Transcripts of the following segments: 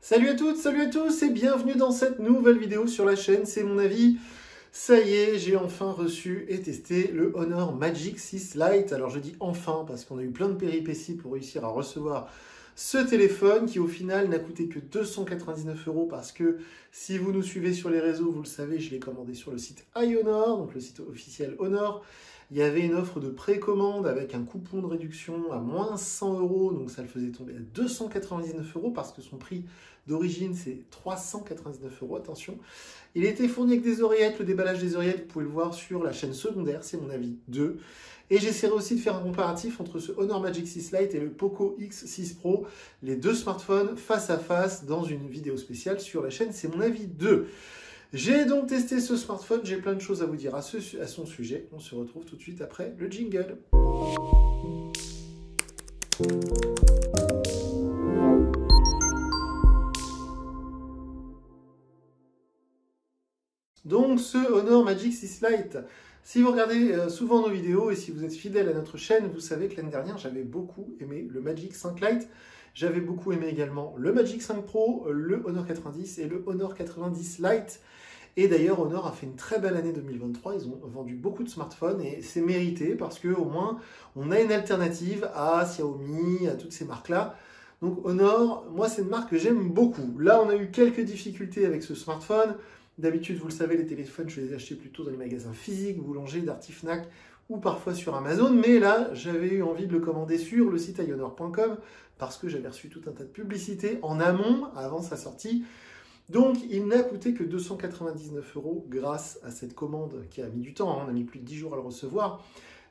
Salut à toutes, salut à tous et bienvenue dans cette nouvelle vidéo sur la chaîne, c'est mon avis. Ça y est, j'ai enfin reçu et testé le Honor Magic 6 Lite. Alors je dis enfin parce qu'on a eu plein de péripéties pour réussir à recevoir ce téléphone qui au final n'a coûté que 299 € parce que si vous nous suivez sur les réseaux, vous le savez, je l'ai commandé sur le site iHonor, donc le site officiel Honor. Il y avait une offre de précommande avec un coupon de réduction à moins 100 €, donc ça le faisait tomber à 299 € parce que son prix d'origine c'est 399 €, attention. Il était fourni avec des oreillettes, le déballage des oreillettes, vous pouvez le voir sur la chaîne secondaire, c'est mon avis 2. Et j'essaierai aussi de faire un comparatif entre ce Honor Magic 6 Lite et le Poco X6 Pro, les deux smartphones face à face dans une vidéo spéciale sur la chaîne, c'est mon avis 2. J'ai donc testé ce smartphone, j'ai plein de choses à vous dire à son sujet. On se retrouve tout de suite après le jingle. Donc ce Honor Magic 6 Lite, si vous regardez souvent nos vidéos et si vous êtes fidèle à notre chaîne, vous savez que l'année dernière j'avais beaucoup aimé le Magic 5 Lite. J'avais beaucoup aimé également le Magic 5 Pro, le Honor 90 et le Honor 90 Lite. Et d'ailleurs, Honor a fait une très belle année 2023. Ils ont vendu beaucoup de smartphones et c'est mérité parce qu'au moins, on a une alternative à Xiaomi, à toutes ces marques-là. Donc Honor, moi, c'est une marque que j'aime beaucoup. Là, on a eu quelques difficultés avec ce smartphone. D'habitude, vous le savez, les téléphones, je les ai achetés plutôt dans les magasins physiques, Boulanger, Darty, Fnac ou parfois sur Amazon. Mais là, j'avais eu envie de le commander sur le site iHonor.com parce que j'avais reçu tout un tas de publicités en amont, avant sa sortie. Donc, il n'a coûté que 299 € grâce à cette commande qui a mis du temps. On a mis plus de 10 jours à le recevoir.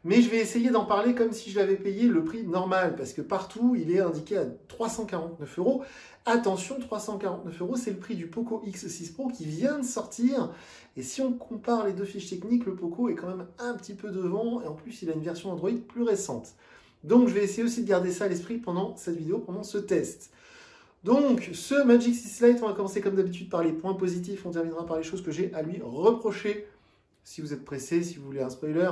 Mais je vais essayer d'en parler comme si je l'avais payé le prix normal, parce que partout, il est indiqué à 349 €. Attention, 349 €, c'est le prix du Poco X6 Pro qui vient de sortir. Et si on compare les deux fiches techniques, le Poco est quand même un petit peu devant. Et en plus, il a une version Android plus récente. Donc, je vais essayer aussi de garder ça à l'esprit pendant cette vidéo, pendant ce test. Donc, ce Magic 6 Lite, on va commencer comme d'habitude par les points positifs. On terminera par les choses que j'ai à lui reprocher. Si vous êtes pressé, si vous voulez un spoiler,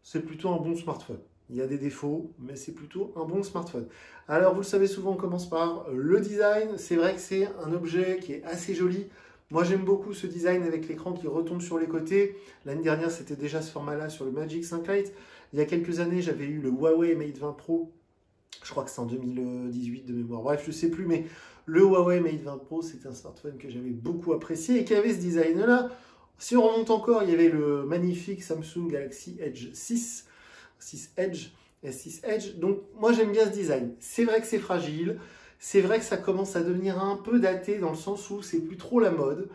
c'est plutôt un bon smartphone. Il y a des défauts, mais c'est plutôt un bon smartphone. Alors, vous le savez souvent, on commence par le design. C'est vrai que c'est un objet qui est assez joli. Moi, j'aime beaucoup ce design avec l'écran qui retombe sur les côtés. L'année dernière, c'était déjà ce format-là sur le Magic 5 Lite. Il y a quelques années, j'avais eu le Huawei Mate 20 Pro. Je crois que c'est en 2018 de mémoire. Bref, je ne sais plus, mais le Huawei Mate 20 Pro, c'était un smartphone que j'avais beaucoup apprécié et qui avait ce design-là. Si on remonte encore, il y avait le magnifique Samsung Galaxy Edge 6 Edge, S6 Edge. Donc, moi, j'aime bien ce design. C'est vrai que c'est fragile. C'est vrai que ça commence à devenir un peu daté dans le sens où c'est plus trop la mode.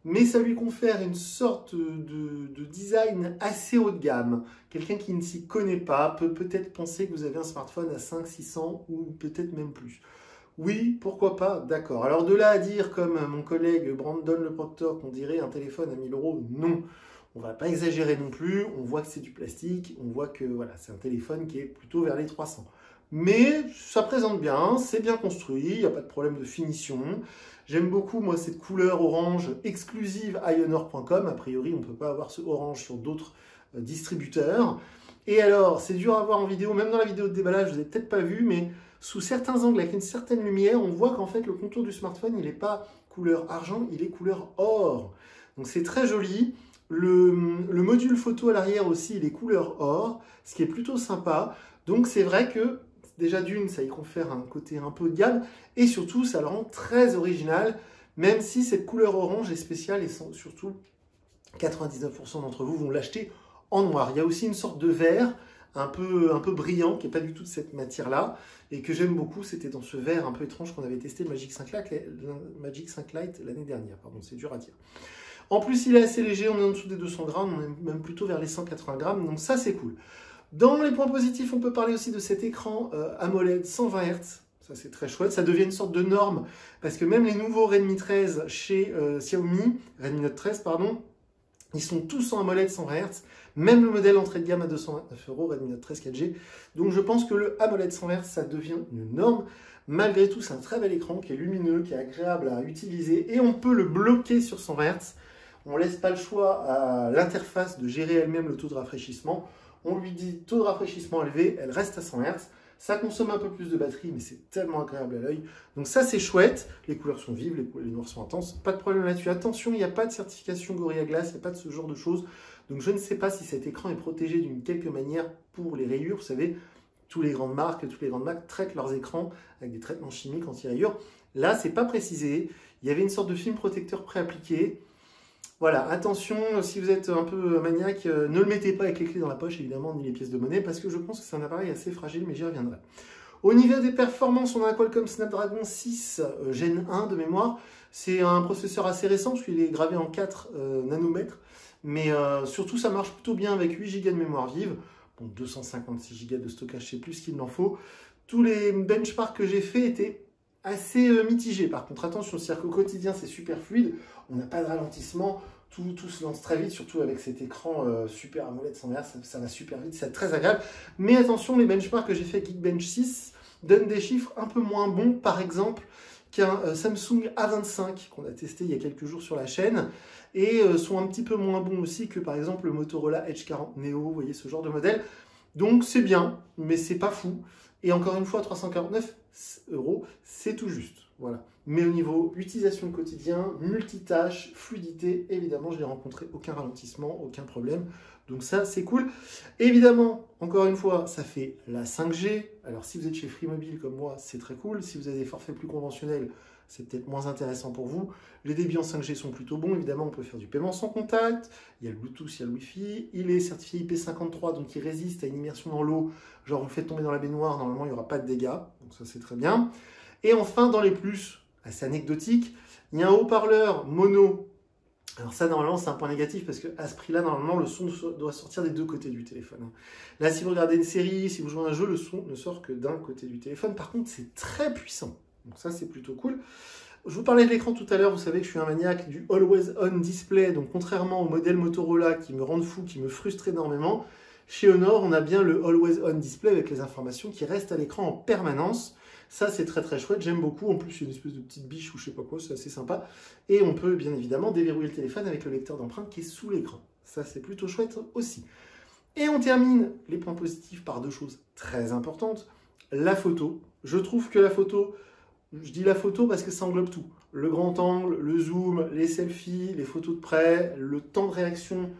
Mais ça lui confère une sorte de design assez haut de gamme. Quelqu'un qui ne s'y connaît pas peut peut-être penser que vous avez un smartphone à 500-600 ou peut-être même plus. Oui, pourquoi pas, d'accord. Alors de là à dire, comme mon collègue Brandon Le Proctor, qu'on dirait un téléphone à 1000 €, non. On ne va pas exagérer non plus, on voit que c'est du plastique, on voit que voilà, c'est un téléphone qui est plutôt vers les 300. Mais ça présente bien, c'est bien construit, il n'y a pas de problème de finition. J'aime beaucoup, moi, cette couleur orange exclusive iHonor.com. A priori, on ne peut pas avoir ce orange sur d'autres distributeurs. Et alors, c'est dur à voir en vidéo, même dans la vidéo de déballage, vous n'avez peut-être pas vu, mais sous certains angles, avec une certaine lumière, on voit qu'en fait, le contour du smartphone, il n'est pas couleur argent, il est couleur or. Donc, c'est très joli. Le module photo à l'arrière aussi, il est couleur or, ce qui est plutôt sympa. Donc, c'est vrai que déjà d'une, ça y confère un côté un peu de gamme, et surtout, ça le rend très original, même si cette couleur orange est spéciale, et surtout, 99% d'entre vous vont l'acheter en noir. Il y a aussi une sorte de vert, un peu brillant, qui n'est pas du tout de cette matière-là, et que j'aime beaucoup, c'était dans ce vert un peu étrange qu'on avait testé le Magic 5 Lite l'année dernière, pardon, c'est dur à dire. En plus, il est assez léger, on est en dessous des 200 grammes, on est même plutôt vers les 180 grammes, donc ça c'est cool. Dans les points positifs, on peut parler aussi de cet écran AMOLED 120 Hz. Ça, c'est très chouette. Ça devient une sorte de norme parce que même les nouveaux Redmi 13 chez Xiaomi, Redmi Note 13, pardon, ils sont tous en AMOLED 120 Hz. Même le modèle entrée de gamme à 229 €, Redmi Note 13 4G. Donc, je pense que le AMOLED 120 Hz, ça devient une norme. Malgré tout, c'est un très bel écran qui est lumineux, qui est agréable à utiliser et on peut le bloquer sur 120 Hz. On ne laisse pas le choix à l'interface de gérer elle-même le taux de rafraîchissement. On lui dit taux de rafraîchissement élevé, elle reste à 100 Hz. Ça consomme un peu plus de batterie, mais c'est tellement agréable à l'œil. Donc ça, c'est chouette. Les couleurs sont vives, les noirs sont intenses. Pas de problème là-dessus. Attention, il n'y a pas de certification Gorilla Glass, il n'y a pas de ce genre de choses. Donc je ne sais pas si cet écran est protégé d'une quelque manière pour les rayures. Vous savez, toutes les grandes marques traitent leurs écrans avec des traitements chimiques anti-rayures. Là, c'est pas précisé. Il y avait une sorte de film protecteur préappliqué. Voilà, attention, si vous êtes un peu maniaque, ne le mettez pas avec les clés dans la poche, évidemment, ni les pièces de monnaie, parce que je pense que c'est un appareil assez fragile, mais j'y reviendrai. Au niveau des performances, on a un Qualcomm Snapdragon 6 Gen 1 de mémoire. C'est un processeur assez récent, parce qu'il est gravé en 4 nanomètres, mais surtout, ça marche plutôt bien avec 8 Go de mémoire vive. Bon, 256 Go de stockage, c'est plus qu'il n'en faut. Tous les benchmarks que j'ai faits étaient assez mitigés. Par contre, attention, c'est-à-dire qu'au quotidien, c'est super fluide. On n'a pas de ralentissement. Tout se lance très vite, surtout avec cet écran Super AMOLED 100 Hz. Ça va super vite, c'est très agréable. Mais attention, les benchmarks que j'ai fait Geekbench 6 donnent des chiffres un peu moins bons. Par exemple, qu'un Samsung A25 qu'on a testé il y a quelques jours sur la chaîne et sont un petit peu moins bons aussi que par exemple le Motorola Edge 40 Neo, vous voyez ce genre de modèle. Donc c'est bien, mais c'est pas fou. Et encore une fois, 349 €, c'est tout juste. Voilà. Mais au niveau utilisation quotidien, multitâche, fluidité, évidemment, je n'ai rencontré aucun ralentissement, aucun problème. Donc ça, c'est cool. Évidemment, encore une fois, ça fait la 5G. Alors si vous êtes chez Free Mobile comme moi, c'est très cool. Si vous avez des forfaits plus conventionnels, c'est peut-être moins intéressant pour vous. Les débits en 5G sont plutôt bons. Évidemment, on peut faire du paiement sans contact. Il y a le Bluetooth, il y a le Wi-Fi. Il est certifié IP53, donc il résiste à une immersion dans l'eau. Genre, vous le faites tomber dans la baignoire, normalement, il n'y aura pas de dégâts. Donc ça, c'est très bien. Et enfin, dans les plus, assez anecdotique, il y a un haut-parleur mono. Alors ça, normalement, c'est un point négatif parce qu'à ce prix-là, normalement, le son doit sortir des deux côtés du téléphone. Là, si vous regardez une série, si vous jouez à un jeu, le son ne sort que d'un côté du téléphone. Par contre, c'est très puissant. Donc ça, c'est plutôt cool. Je vous parlais de l'écran tout à l'heure, vous savez que je suis un maniaque du Always On Display. Donc contrairement au modèle Motorola qui me rendent fou, qui me frustre énormément, chez Honor, on a bien le Always On Display avec les informations qui restent à l'écran en permanence. Ça, c'est très très chouette, j'aime beaucoup. En plus, il y a une espèce de petite biche ou je sais pas quoi, c'est assez sympa. Et on peut bien évidemment déverrouiller le téléphone avec le lecteur d'empreintes qui est sous l'écran. Ça, c'est plutôt chouette aussi. Et on termine les points positifs par deux choses très importantes. La photo. Je trouve que la photo, je dis la photo parce que ça englobe tout. Le grand angle, le zoom, les selfies, les photos de près, le temps de réaction,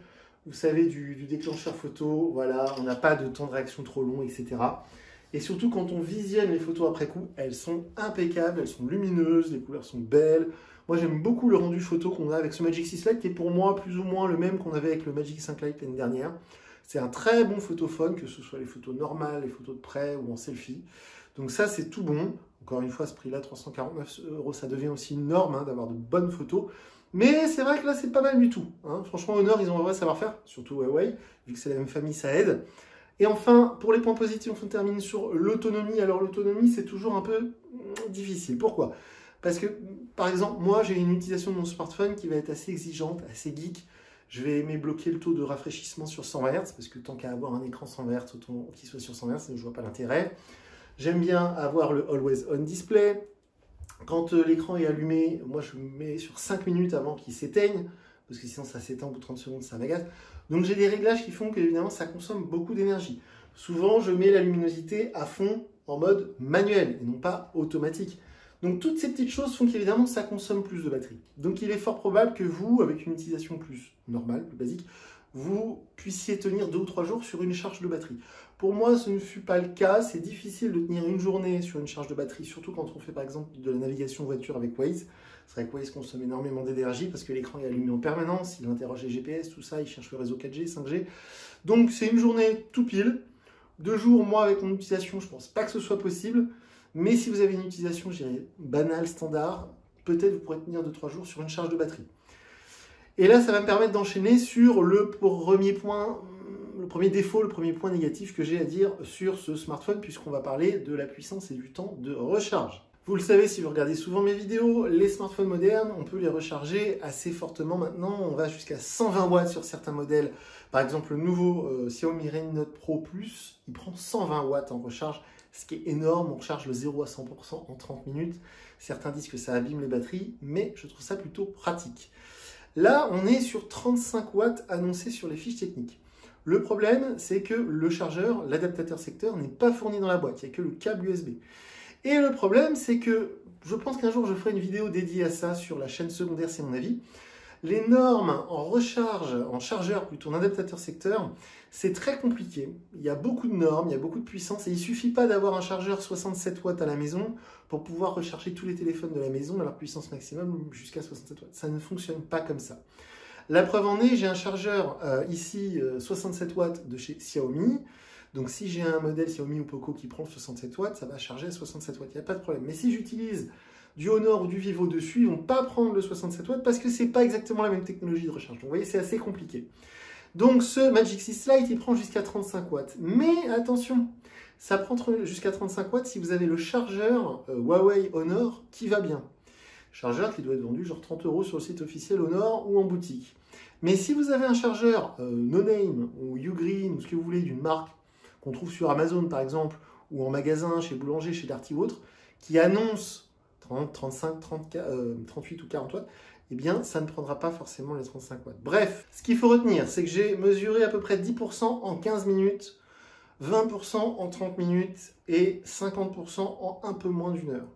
vous savez, du déclencheur photo. Voilà, on n'a pas de temps de réaction trop long, etc. Et surtout, quand on visionne les photos après coup, elles sont impeccables, elles sont lumineuses, les couleurs sont belles. Moi, j'aime beaucoup le rendu photo qu'on a avec ce Magic 6 Lite, qui est pour moi plus ou moins le même qu'on avait avec le Magic 5 Lite l'année dernière. C'est un très bon photophone, que ce soit les photos normales, les photos de près ou en selfie. Donc ça, c'est tout bon. Encore une fois, à ce prix-là, 349 €, ça devient aussi une norme d'avoir de bonnes photos. Mais c'est vrai que là, c'est pas mal du tout. Franchement, Honor, ils ont un vrai savoir-faire, surtout Huawei, vu que c'est la même famille, ça aide. Et enfin, pour les points positifs, on termine sur l'autonomie. Alors l'autonomie, c'est toujours un peu difficile. Pourquoi? Parce que, par exemple, moi, j'ai une utilisation de mon smartphone qui va être assez exigeante, assez geek. Je vais aimer bloquer le taux de rafraîchissement sur 120 Hz, parce que tant qu'à avoir un écran 120 Hz, autant qu'il soit sur 120 Hz, je ne vois pas l'intérêt. J'aime bien avoir le Always On Display. Quand l'écran est allumé, moi, je me mets sur 5 minutes avant qu'il s'éteigne, parce que sinon, ça s'éteint au bout de 30 secondes, ça m'agace. Donc j'ai des réglages qui font que évidemment ça consomme beaucoup d'énergie. Souvent je mets la luminosité à fond en mode manuel et non pas automatique. Donc toutes ces petites choses font qu'évidemment ça consomme plus de batterie. Donc il est fort probable que vous, avec une utilisation plus normale, plus basique, vous puissiez tenir 2 ou 3 jours sur une charge de batterie. Pour moi, ce ne fut pas le cas. C'est difficile de tenir une journée sur une charge de batterie, surtout quand on fait par exemple de la navigation voiture avec Waze. C'est vrai que Waze consomme énormément d'énergie parce que l'écran est allumé en permanence, il interroge les GPS, tout ça, il cherche le réseau 4G, 5G. Donc c'est une journée tout pile. 2 jours, moi, avec mon utilisation, je ne pense pas que ce soit possible. Mais si vous avez une utilisation, je dirais, banale, standard, peut-être vous pourrez tenir 2-3 jours sur une charge de batterie. Et là, ça va me permettre d'enchaîner sur le premier point, le premier défaut, le premier point négatif que j'ai à dire sur ce smartphone, puisqu'on va parler de la puissance et du temps de recharge. Vous le savez, si vous regardez souvent mes vidéos, les smartphones modernes, on peut les recharger assez fortement maintenant. On va jusqu'à 120 watts sur certains modèles. Par exemple, le nouveau Xiaomi Redmi Note Pro Plus, il prend 120 watts en recharge, ce qui est énorme. On recharge le 0 à 100% en 30 minutes. Certains disent que ça abîme les batteries, mais je trouve ça plutôt pratique. Là, on est sur 35 watts annoncés sur les fiches techniques. Le problème, c'est que le chargeur, l'adaptateur secteur, n'est pas fourni dans la boîte, il n'y a que le câble USB. Et le problème, c'est que, je pense qu'un jour je ferai une vidéo dédiée à ça sur la chaîne secondaire, c'est mon avis. Les normes en recharge, en chargeur plutôt, en adaptateur secteur, c'est très compliqué. Il y a beaucoup de normes, il y a beaucoup de puissance et il ne suffit pas d'avoir un chargeur 67 watts à la maison pour pouvoir recharger tous les téléphones de la maison à leur puissance maximum jusqu'à 67 watts. Ça ne fonctionne pas comme ça. La preuve en est, j'ai un chargeur ici 67 watts de chez Xiaomi. Donc si j'ai un modèle Xiaomi ou Poco qui prend 67 watts, ça va charger à 67 watts, il n'y a pas de problème. Mais si j'utilise du Honor ou du Vivo dessus, ils ne vont pas prendre le 67 watts parce que ce n'est pas exactement la même technologie de recharge. Donc vous voyez, c'est assez compliqué. Donc ce Magic 6 Lite, il prend jusqu'à 35 watts. Mais attention, ça prend jusqu'à 35 watts si vous avez le chargeur Huawei Honor qui va bien. Chargeur qui doit être vendu genre 30 € sur le site officiel Honor ou en boutique. Mais si vous avez un chargeur No Name ou Ugreen ou ce que vous voulez d'une marque qu'on trouve sur Amazon par exemple, ou en magasin, chez Boulanger, chez Darty ou autre, qui annonce 30, 35, 30, 38 ou 40 watts, eh bien, ça ne prendra pas forcément les 35 watts. Bref, ce qu'il faut retenir, c'est que j'ai mesuré à peu près 10% en 15 minutes, 20% en 30 minutes et 50% en un peu moins d'une heure.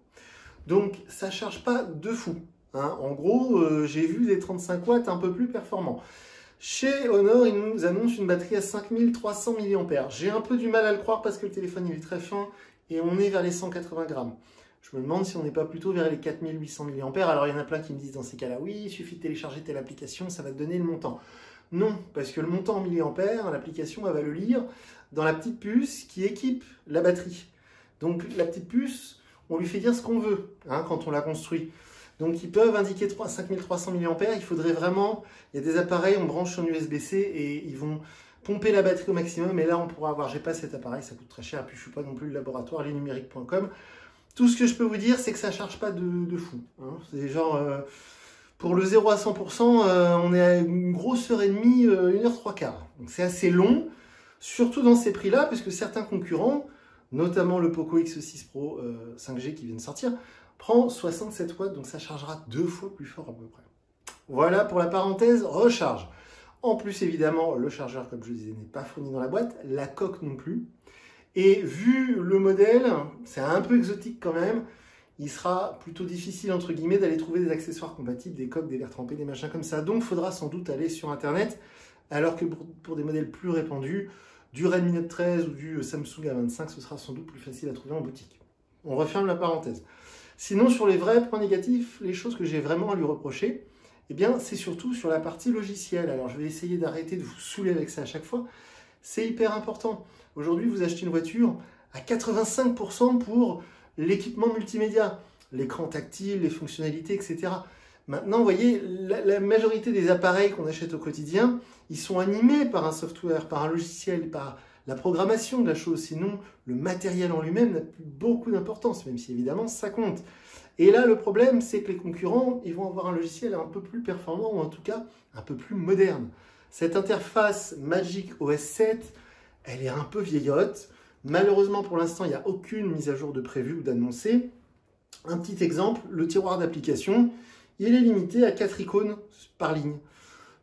Donc, ça ne charge pas de fou. Hein. En gros, j'ai vu des 35 watts un peu plus performants. Chez Honor, ils nous annoncent une batterie à 5300 mAh. J'ai un peu du mal à le croire parce que le téléphone il est très fin et on est vers les 180 grammes. Je me demande si on n'est pas plutôt vers les 4800 mAh. Alors il y en a plein qui me disent dans ces cas-là, oui, il suffit de télécharger telle application, ça va te donner le montant. Non, parce que le montant en milliampères, l'application elle va le lire dans la petite puce qui équipe la batterie. Donc la petite puce, on lui fait dire ce qu'on veut hein, quand on la construit. Donc ils peuvent indiquer 5300 mAh, il faudrait vraiment, il y a des appareils, on branche son USB-C et ils vont pomper la batterie au maximum et là on pourra avoir, j'ai pas cet appareil, ça coûte très cher, puis je suis pas non plus le laboratoire, lesnumériques.com. Tout ce que je peux vous dire, c'est que ça charge pas de fou. Hein. C'est genre, pour le 0 à 100%, on est à une grosse heure et demie, 1h 3/4. Donc c'est assez long, surtout dans ces prix-là, puisque certains concurrents, notamment le Poco X6 Pro 5G qui vient de sortir, prend 67 watts, donc ça chargera 2 fois plus fort à peu près. Voilà pour la parenthèse recharge. En plus, évidemment, le chargeur, comme je disais, n'est pas fourni dans la boîte, la coque non plus. Et vu le modèle, c'est un peu exotique quand même, il sera plutôt difficile, entre guillemets, d'aller trouver des accessoires compatibles, des coques, des verres trempés, des machins comme ça. Donc, il faudra sans doute aller sur Internet, alors que pour des modèles plus répandus, du Redmi Note 13 ou du Samsung A25, ce sera sans doute plus facile à trouver en boutique. On referme la parenthèse. Sinon, sur les vrais points négatifs, les choses que j'ai vraiment à lui reprocher, eh bien, c'est surtout sur la partie logicielle. Alors, je vais essayer d'arrêter de vous saouler avec ça à chaque fois. C'est hyper important. Aujourd'hui, vous achetez une voiture à 85% pour l'équipement multimédia, l'écran tactile, les fonctionnalités, etc. Maintenant, vous voyez, la majorité des appareils qu'on achète au quotidien, ils sont animés par un software, par un logiciel, par la programmation de la chose. Sinon, le matériel en lui-même n'a plus beaucoup d'importance, même si évidemment ça compte. Et là, le problème, c'est que les concurrents, ils vont avoir un logiciel un peu plus performant, ou en tout cas un peu plus moderne. Cette interface Magic OS 7, elle est un peu vieillotte. Malheureusement, pour l'instant, il n'y a aucune mise à jour de prévue ou d'annoncée. Un petit exemple, le tiroir d'application, il est limité à 4 icônes par ligne.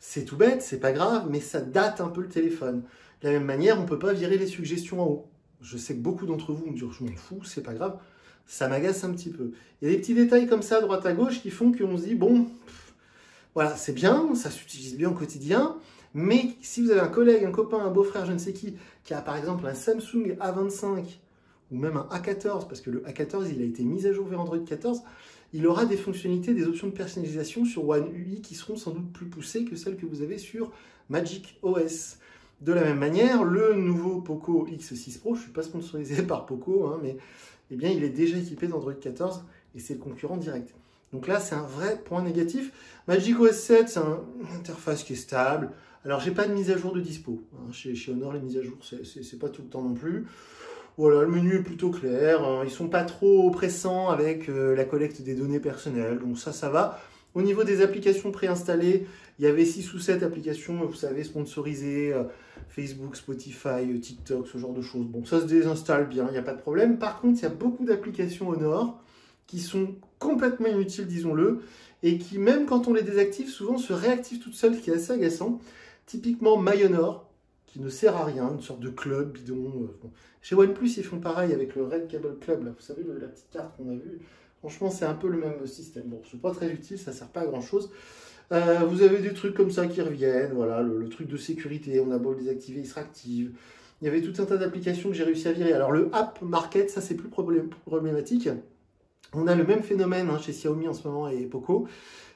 C'est tout bête, c'est pas grave, mais ça date un peu le téléphone. De la même manière, on ne peut pas virer les suggestions en haut. Je sais que beaucoup d'entre vous me disent « je m'en fous, c'est pas grave ». Ça m'agace un petit peu. Il y a des petits détails comme ça à droite à gauche qui font qu'on se dit « bon, voilà, c'est bien, ça s'utilise bien au quotidien ». Mais si vous avez un collègue, un copain, un beau-frère, je ne sais qui a par exemple un Samsung A25 ou même un A14, parce que le A14 il a été mis à jour vers Android 14, il aura des fonctionnalités, des options de personnalisation sur One UI qui seront sans doute plus poussées que celles que vous avez sur Magic OS. De la même manière, le nouveau Poco X6 Pro, je ne suis pas sponsorisé par Poco, hein, mais eh bien, il est déjà équipé d'Android 14 et c'est le concurrent direct. Donc là, c'est un vrai point négatif. Magic OS 7, c'est une interface qui est stable. Alors, j'ai pas de mise à jour de dispo. Hein. Chez Honor, les mises à jour, c'est pas tout le temps non plus. Voilà, le menu est plutôt clair. Hein. Ils sont pas trop pressants avec la collecte des données personnelles. Donc ça va. Au niveau des applications préinstallées, il y avait 6 ou 7 applications, vous savez, sponsorisées. Facebook, Spotify, TikTok, ce genre de choses. Bon, ça se désinstalle bien, il n'y a pas de problème. Par contre, il y a beaucoup d'applications Honor qui sont complètement inutiles, disons-le, et qui, même quand on les désactive, souvent se réactivent toutes seules, ce qui est assez agaçant. Typiquement, MyHonor, qui ne sert à rien, une sorte de club bidon. Bon. Chez OnePlus, ils font pareil avec le Red Cable Club, là, vous savez, la petite carte qu'on a vue. Franchement, c'est un peu le même système. Bon, c'est pas très utile, ça sert pas à grand chose. Vous avez des trucs comme ça qui reviennent, voilà, le truc de sécurité, on a beau le désactiver, il sera active. Il y avait tout un tas d'applications que j'ai réussi à virer. Alors le App Market, ça c'est plus problématique. On a le même phénomène chez Xiaomi en ce moment et Poco.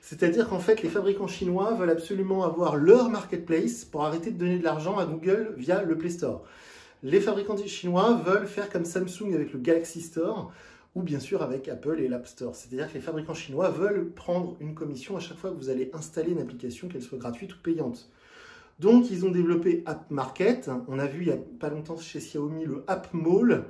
C'est-à-dire qu'en fait, les fabricants chinois veulent absolument avoir leur marketplace pour arrêter de donner de l'argent à Google via le Play Store. Les fabricants chinois veulent faire comme Samsung avec le Galaxy Store ou bien sûr avec Apple et l'App Store. C'est-à-dire que les fabricants chinois veulent prendre une commission à chaque fois que vous allez installer une application, qu'elle soit gratuite ou payante. Donc, ils ont développé App Market. On a vu il n'y a pas longtemps chez Xiaomi le App Mall.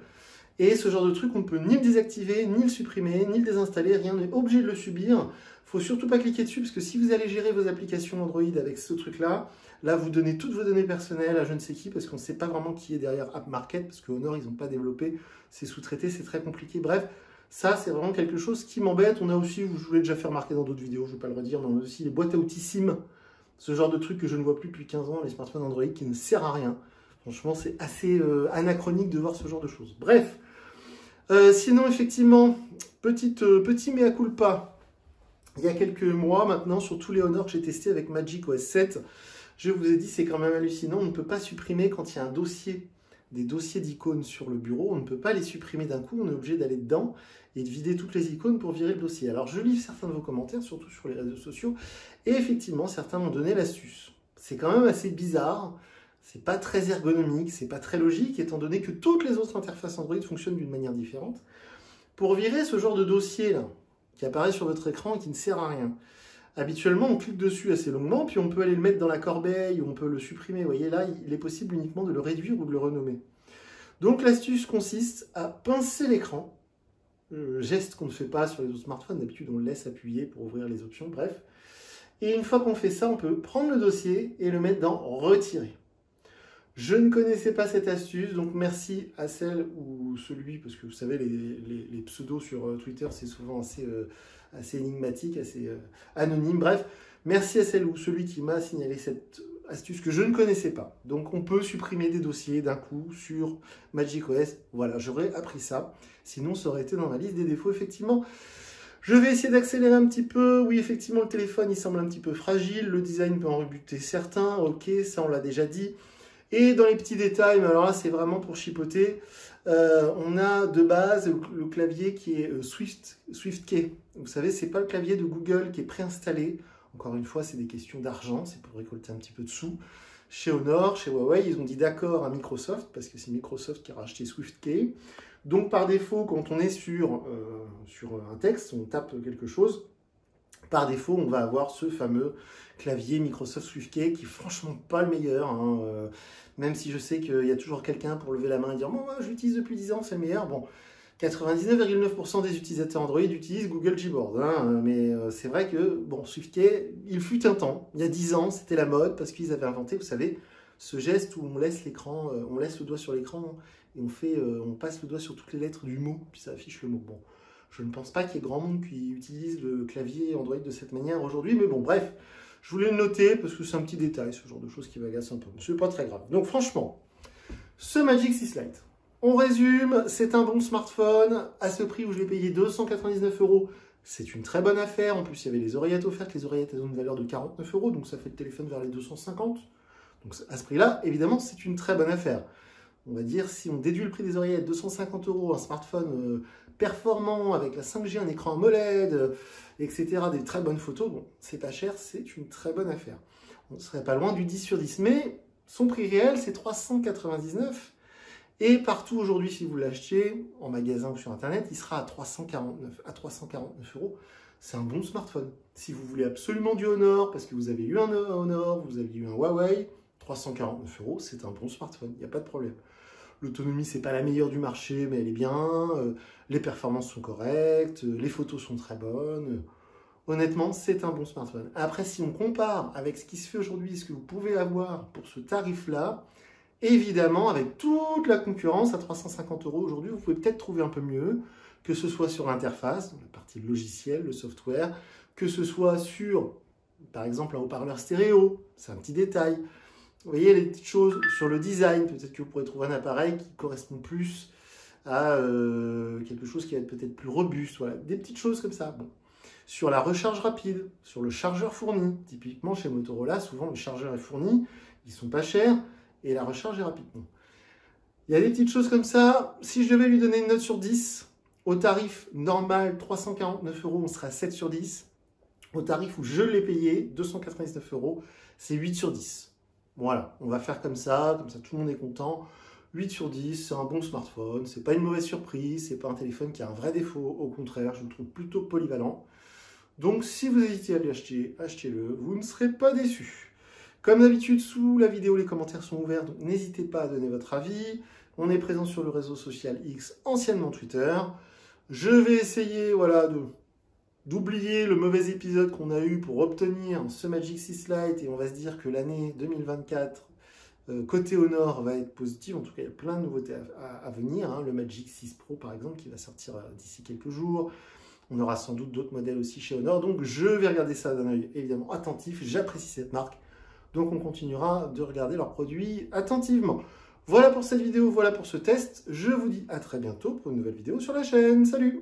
Et ce genre de truc, on ne peut ni le désactiver, ni le supprimer, ni le désinstaller. Rien n'est obligé de le subir. Il ne faut surtout pas cliquer dessus, parce que si vous allez gérer vos applications Android avec ce truc-là, là, vous donnez toutes vos données personnelles à je ne sais qui, parce qu'on ne sait pas vraiment qui est derrière App Market, parce qu'au Nord, ils n'ont pas développé, c'est sous-traité, c'est très compliqué. Bref, ça, c'est vraiment quelque chose qui m'embête. On a aussi, je vous l'ai déjà fait remarquer dans d'autres vidéos, je ne vais pas le redire, mais on a aussi les boîtes à outils SIM. Ce genre de truc que je ne vois plus depuis 15 ans, les smartphones Android qui ne servent à rien. Franchement, c'est assez anachronique de voir ce genre de choses. Bref, sinon, effectivement, petit mea culpa. Il y a quelques mois maintenant, sur tous les Honor que j'ai testés avec Magic OS 7, je vous ai dit, c'est quand même hallucinant. On ne peut pas supprimer quand il y a un dossier, des dossiers d'icônes sur le bureau. On ne peut pas les supprimer d'un coup. On est obligé d'aller dedans et de vider toutes les icônes pour virer le dossier. Alors, je lis certains de vos commentaires, surtout sur les réseaux sociaux. Et effectivement, certains m'ont donné l'astuce. C'est quand même assez bizarre. C'est pas très ergonomique, c'est pas très logique, étant donné que toutes les autres interfaces Android fonctionnent d'une manière différente. Pour virer ce genre de dossier là, qui apparaît sur votre écran et qui ne sert à rien, habituellement on clique dessus assez longuement, puis on peut aller le mettre dans la corbeille, ou on peut le supprimer. Vous voyez là, il est possible uniquement de le réduire ou de le renommer. Donc l'astuce consiste à pincer l'écran, geste qu'on ne fait pas sur les autres smartphones, d'habitude on le laisse appuyer pour ouvrir les options, bref. Et une fois qu'on fait ça, on peut prendre le dossier et le mettre dans retirer. Je ne connaissais pas cette astuce, donc merci à celle ou celui, parce que vous savez, les pseudos sur Twitter, c'est souvent assez énigmatique, assez anonyme. Bref, merci à celle ou celui qui m'a signalé cette astuce que je ne connaissais pas. Donc, on peut supprimer des dossiers d'un coup sur macOS. Voilà, j'aurais appris ça. Sinon, ça aurait été dans ma liste des défauts, effectivement. Je vais essayer d'accélérer un petit peu. Oui, effectivement, le téléphone, il semble un petit peu fragile. Le design peut en rebuter certains. Ok, ça, on l'a déjà dit. Et dans les petits détails, mais alors là, c'est vraiment pour chipoter. On a de base le clavier qui est SwiftKey. Vous savez, c'est pas le clavier de Google qui est préinstallé. Encore une fois, c'est des questions d'argent, c'est pour récolter un petit peu de sous. Chez Honor, chez Huawei, ils ont dit d'accord à Microsoft, parce que c'est Microsoft qui a racheté SwiftKey. Donc par défaut, quand on est sur un texte, on tape quelque chose, par défaut, on va avoir ce fameux clavier Microsoft SwiftKey qui est franchement pas le meilleur. Même si je sais qu'il y a toujours quelqu'un pour lever la main et dire « Moi, je l'utilise depuis 10 ans, c'est le meilleur ». Bon, 99,9% des utilisateurs Android utilisent Google Gboard. Mais c'est vrai que, bon, SwiftKey, il fut un temps. Il y a 10 ans, c'était la mode parce qu'ils avaient inventé, vous savez, ce geste où on laisse l'écran, on laisse le doigt sur l'écran et on passe le doigt sur toutes les lettres du mot, puis ça affiche le mot. Bon, je ne pense pas qu'il y ait grand monde qui utilise le clavier Android de cette manière aujourd'hui, mais bon, bref. Je voulais le noter parce que c'est un petit détail, ce genre de choses qui m'agacent un peu. C'est pas très grave. Donc franchement, ce Magic 6 Lite, on résume, c'est un bon smartphone. À ce prix où je l'ai payé 299 €, c'est une très bonne affaire. En plus, il y avait les oreillettes offertes. Les oreillettes, elles ont une valeur de 49 €, donc ça fait le téléphone vers les 250. Donc à ce prix-là, évidemment, c'est une très bonne affaire. On va dire, si on déduit le prix des oreillettes, 250 €, un smartphone performant, avec la 5G, un écran AMOLED, etc., des très bonnes photos, bon, c'est pas cher, c'est une très bonne affaire. On ne serait pas loin du 10 sur 10, mais son prix réel, c'est 399 €. Et partout aujourd'hui, si vous l'achetez, en magasin ou sur Internet, il sera à 349 €. C'est un bon smartphone. Si vous voulez absolument du Honor, parce que vous avez eu un Honor, vous avez eu un Huawei, 349 €, c'est un bon smartphone, il n'y a pas de problème. L'autonomie, c'est pas la meilleure du marché, mais elle est bien. Les performances sont correctes. Les photos sont très bonnes. Honnêtement, c'est un bon smartphone. Après, si on compare avec ce qui se fait aujourd'hui, ce que vous pouvez avoir pour ce tarif-là, évidemment, avec toute la concurrence à 350 € aujourd'hui, vous pouvez peut-être trouver un peu mieux, que ce soit sur l'interface, la partie logicielle, le software, que ce soit sur, par exemple, un haut-parleur stéréo, c'est un petit détail, Vous voyez les petites choses sur le design, peut-être que vous pourrez trouver un appareil qui correspond plus à quelque chose qui va être peut-être plus robuste, voilà, des petites choses comme ça. Bon. Sur la recharge rapide, sur le chargeur fourni, typiquement chez Motorola, souvent le chargeur est fourni, ils sont pas chers, et la recharge est rapide. Bon. Il y a des petites choses comme ça, si je devais lui donner une note sur 10, au tarif normal 349 €, on sera à 7 sur 10, au tarif où je l'ai payé, 299 €, c'est 8 sur 10. Voilà, on va faire comme ça tout le monde est content. 8 sur 10, c'est un bon smartphone, c'est pas une mauvaise surprise, c'est pas un téléphone qui a un vrai défaut, au contraire, je le trouve plutôt polyvalent. Donc si vous hésitez à l'acheter, achetez-le, vous ne serez pas déçus. Comme d'habitude, sous la vidéo, les commentaires sont ouverts, donc n'hésitez pas à donner votre avis. On est présent sur le réseau social X, anciennement Twitter. Je vais essayer, voilà, d'oublier le mauvais épisode qu'on a eu pour obtenir ce Magic 6 Lite, et on va se dire que l'année 2024, côté Honor, va être positive. En tout cas, il y a plein de nouveautés à venir. Hein. Le Magic 6 Pro, par exemple, qui va sortir d'ici quelques jours. On aura sans doute d'autres modèles aussi chez Honor. Donc, je vais regarder ça d'un œil évidemment attentif. J'apprécie cette marque. Donc, on continuera de regarder leurs produits attentivement. Voilà pour cette vidéo, voilà pour ce test. Je vous dis à très bientôt pour une nouvelle vidéo sur la chaîne. Salut!